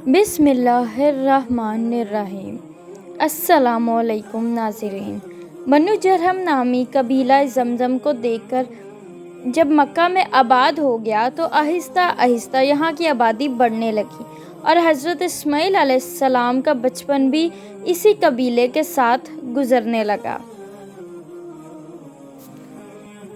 بسم اللہ الرحمن الرحیم۔ السلام علیکم ناظرین۔ بنو جرہم نامی قبیلہ زمزم کو دیکھ کر جب مکہ میں آباد ہو گیا تو آہستہ آہستہ یہاں کی آبادی بڑھنے لگی اور حضرت اسماعیل علیہ السلام کا بچپن بھی اسی قبیلے کے ساتھ گزرنے لگا۔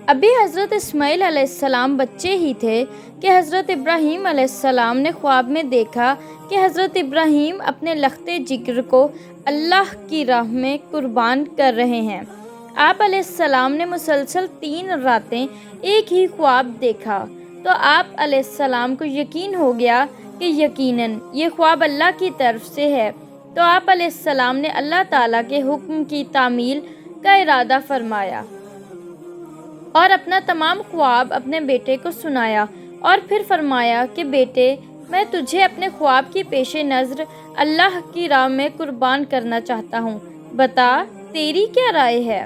ابھی حضرت اسماعیل علیہ السلام بچے ہی تھے کہ حضرت ابراہیم علیہ السلام نے خواب میں دیکھا کہ حضرت ابراہیم اپنے لخت جگر کو اللہ کی راہ میں قربان کر رہے ہیں۔ آپ علیہ السلام نے مسلسل 3 راتیں ایک ہی خواب دیکھا تو آپ علیہ السلام کو یقین ہو گیا کہ یقیناً یہ خواب اللہ کی طرف سے ہے، تو آپ علیہ السلام نے اللہ تعالیٰ کے حکم کی تعمیل کا ارادہ فرمایا اور اپنا تمام خواب اپنے بیٹے کو سنایا اور پھر فرمایا کہ بیٹے، میں تجھے اپنے خواب کی پیش نظر اللہ کی راہ میں قربان کرنا چاہتا ہوں، بتا تیری کیا رائے ہے؟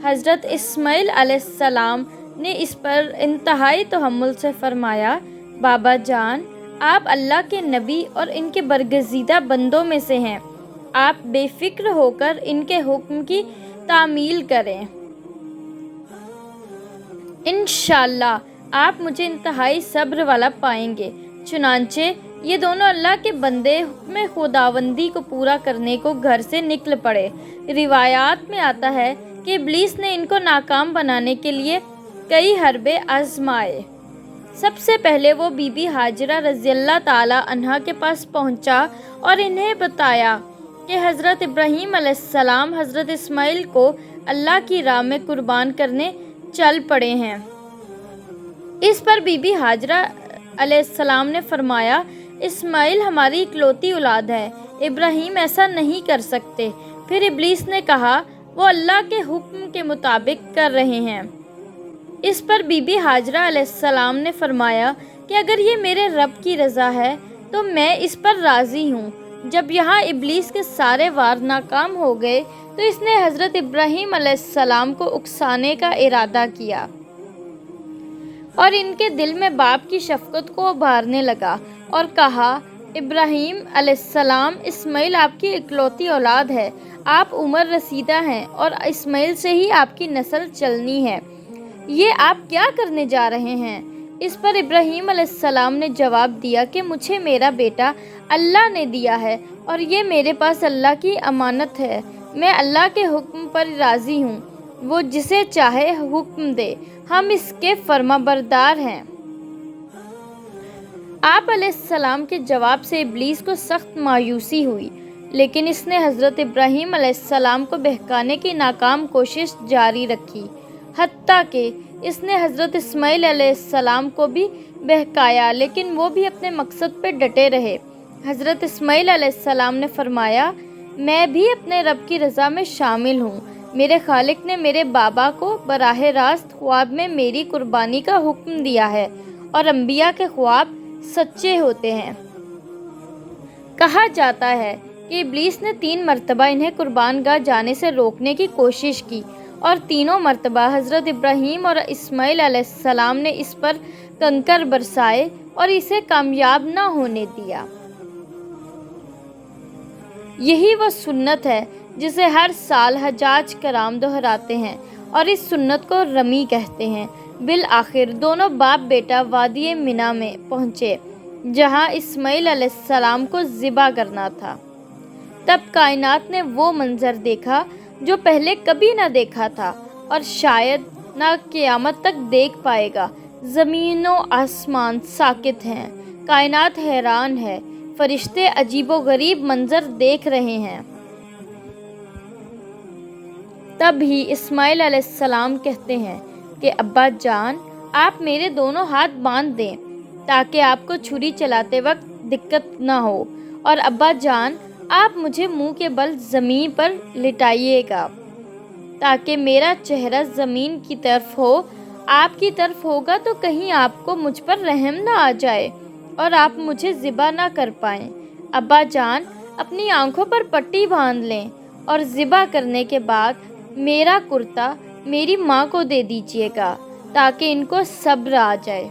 حضرت اسماعیل علیہ السلام نے اس پر انتہائی تحمل سے فرمایا، بابا جان، آپ اللہ کے نبی اور ان کے برگزیدہ بندوں میں سے ہیں، آپ بے فکر ہو کر ان کے حکم کی تعمیل کریں۔ انشاءاللہ آپ مجھے انتہائی صبر والا پائیں گے۔ چنانچہ یہ دونوں اللہ کے بندے حکم خداوندی کو پورا کرنے کو گھر سے نکل پڑے۔ روایات میں آتا ہے کہ ابلیس نے ان کو ناکام بنانے کے لیے کئی حربے آزمائے۔ سب سے پہلے وہ بی بی ہاجرہ رضی اللہ تعالی عنہا کے پاس پہنچا اور انہیں بتایا کہ حضرت ابراہیم علیہ السلام حضرت اسماعیل کو اللہ کی راہ میں قربان کرنے چل پڑے ہیں۔ اس پر بی بی ہاجرہ علیہ السلام نے فرمایا، اسماعیل ہماری اکلوتی اولاد ہے، ابراہیم ایسا نہیں کر سکتے۔ پھر ابلیس نے کہا، وہ اللہ کے حکم کے مطابق کر رہے ہیں۔ اس پر بی بی ہاجرہ علیہ السلام نے فرمایا کہ اگر یہ میرے رب کی رضا ہے تو میں اس پر راضی ہوں۔ جب یہاں ابلیس کے سارے وار ناکام ہو گئے تو اس نے حضرت ابراہیم علیہ السلام کو اکسانے کا ارادہ کیا اور ان کے دل میں باپ کی شفقت کو ابھارنے لگا اور کہا، ابراہیم علیہ السلام، اسماعیل آپ کی اکلوتی اولاد ہے، آپ عمر رسیدہ ہیں اور اسماعیل سے ہی آپ کی نسل چلنی ہے، یہ آپ کیا کرنے جا رہے ہیں؟ اس پر ابراہیم علیہ السلام نے جواب دیا کہ مجھے میرا بیٹا اللہ نے دیا ہے اور یہ میرے پاس اللہ کی امانت ہے، میں اللہ کے حکم پر راضی ہوں، وہ جسے چاہے حکم دے، ہم اس کے فرما بردار ہیں۔ آپ علیہ السلام کے جواب سے ابلیس کو سخت مایوسی ہوئی، لیکن اس نے حضرت ابراہیم علیہ السلام کو بہکانے کی ناکام کوشش جاری رکھی، حتیٰ کہ اس نے حضرت اسماعیل علیہ السلام کو بھی بہکایا، لیکن وہ بھی اپنے مقصد پہ ڈٹے رہے۔ حضرت اسماعیل علیہ السلام نے فرمایا، میں بھی اپنے رب کی رضا میں شامل ہوں، میرے خالق نے میرے بابا کو براہ راست خواب میں میری قربانی کا حکم دیا ہے اور انبیاء کے خواب سچے ہوتے ہیں۔ کہا جاتا ہے کہ ابلیس نے 3 مرتبہ انہیں قربان گاہ جانے سے روکنے کی کوشش کی اور تینوں مرتبہ حضرت ابراہیم اور اسماعیل علیہ السلام نے اس پر کنکر برسائے اور اسے کامیاب نہ ہونے دیا۔ یہی وہ سنت ہے جسے ہر سال حجاج کرام دہراتے ہیں اور اس سنت کو رمی کہتے ہیں۔ بالآخر دونوں باپ بیٹا وادی منی میں پہنچے جہاں اسماعیل علیہ السلام کو ذبح کرنا تھا۔ تب کائنات نے وہ منظر دیکھا جو پہلے کبھی نہ دیکھا تھا اور شاید نہ قیامت تک دیکھ پائے گا۔ زمین و آسمان ساکت ہیں، کائنات حیران ہے، فرشتے عجیب و غریب منظر دیکھ رہے ہیں۔ تب ہی اسماعیل علیہ السلام کہتے ہیں کہ ابا جان، آپ میرے دونوں ہاتھ باندھ دیں تاکہ آپ کو چھری چلاتے وقت دقت نہ ہو، اور ابا جان، آپ مجھے منہ کے بل زمین پر لٹائیے گا تاکہ میرا چہرہ زمین کی طرف ہو، آپ کی طرف ہوگا تو کہیں آپ کو مجھ پر رحم نہ آ جائے اور آپ مجھے ذبح نہ کر پائیں۔ ابا جان، اپنی آنکھوں پر پٹی باندھ لیں اور ذبح کرنے کے بعد میرا کرتا میری ماں کو دے دیجیے گا تاکہ ان کو صبر آ جائے۔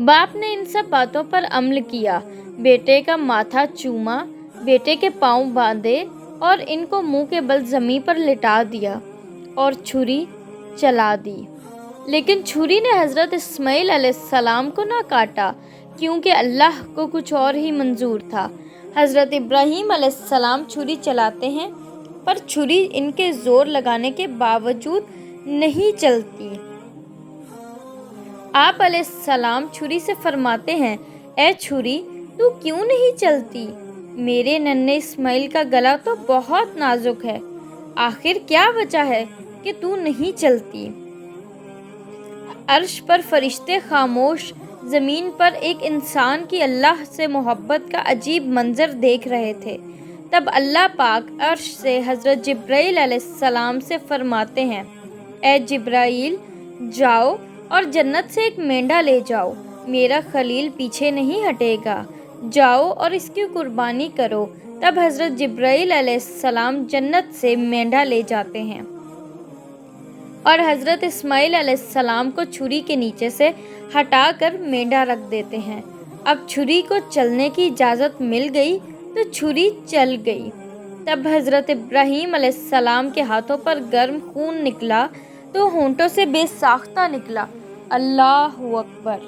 باپ نے ان سب باتوں پر عمل کیا۔ بیٹے کا ماتھا چوما، بیٹے کے پاؤں باندھے اور ان کو منہ کے بل زمین پر لٹا دیا اور چھری چلا دی۔ لیکن چھری نے حضرت اسماعیل علیہ السلام کو نہ کاٹا، کیونکہ اللہ کو کچھ اور ہی منظور تھا۔ حضرت ابراہیم علیہ السلام چھری چلاتے ہیں، پر چھری ان کے زور لگانے کے باوجود نہیں چلتی۔ آپ علیہ السلام چھری سے فرماتے ہیں، اے چھری، تو کیوں نہیں چلتی؟ میرے ننھے اسماعیل کا گلا تو بہت نازک ہے، آخر کیا وجہ ہے کہ تو نہیں چلتی؟ عرش پر فرشتے خاموش، زمین پر ایک انسان کی اللہ سے محبت کا عجیب منظر دیکھ رہے تھے۔ تب اللہ پاک عرش سے حضرت جبرائیل علیہ السلام سے فرماتے ہیں، اے جبرائیل، جاؤ اور جنت سے ایک مینڈھا لے جاؤ، میرا خلیل پیچھے نہیں ہٹے گا، جاؤ اور اس کی قربانی کرو۔ تب حضرت جبرائیل علیہ السلام جنت سے مینڈھا لے جاتے ہیں اور حضرت اسماعیل علیہ السلام کو چھری کے نیچے سے ہٹا کر مینڈھا رکھ دیتے ہیں۔ اب چھری کو چلنے کی اجازت مل گئی تو چھری چل گئی۔ تب حضرت ابراہیم علیہ السلام کے ہاتھوں پر گرم خون نکلا تو ہونٹوں سے بے ساختہ نکلا، اللہ اکبر،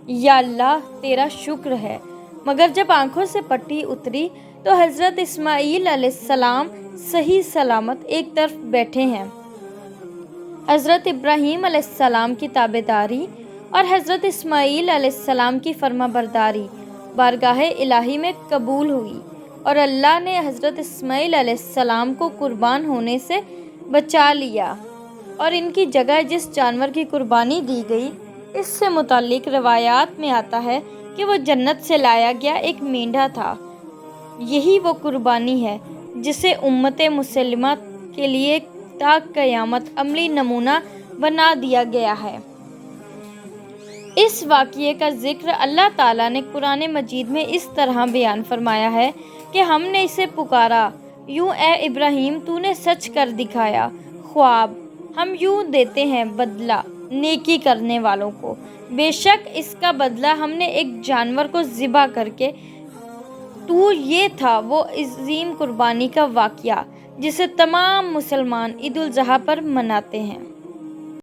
یا اللہ تیرا شکر ہے۔ مگر جب آنکھوں سے پٹی اتری تو حضرت اسماعیل علیہ السلام صحیح سلامت ایک طرف بیٹھے ہیں۔ حضرت ابراہیم علیہ السلام کی تابعداری اور حضرت اسماعیل علیہ السلام کی فرما برداری بارگاہ الہی میں قبول ہوئی اور اللہ نے حضرت اسماعیل علیہ السلام کو قربان ہونے سے بچا لیا، اور ان کی جگہ جس جانور کی قربانی دی گئی، اس سے متعلق روایات میں آتا ہے کہ وہ جنت سے لایا گیا ایک مینڈھا تھا۔ یہی وہ قربانی ہے جسے امت مسلمہ کے لیے تا قیامت عملی نمونہ بنا دیا گیا ہے۔ اس واقعے کا ذکر اللہ تعالیٰ نے قرآن مجید میں اس طرح بیان فرمایا ہے کہ ہم نے اسے پکارا، یوں اے ابراہیم تو نے سچ کر دکھایا، خواب ہم یوں دیتے ہیں بدلہ نیکی کرنے والوں کو، بے شک اس کا بدلہ ہم نے ایک جانور کو ذبح کر کے۔ تو یہ تھا وہ عظیم قربانی کا واقعہ جسے تمام مسلمان عید الاضحیٰ پر مناتے ہیں۔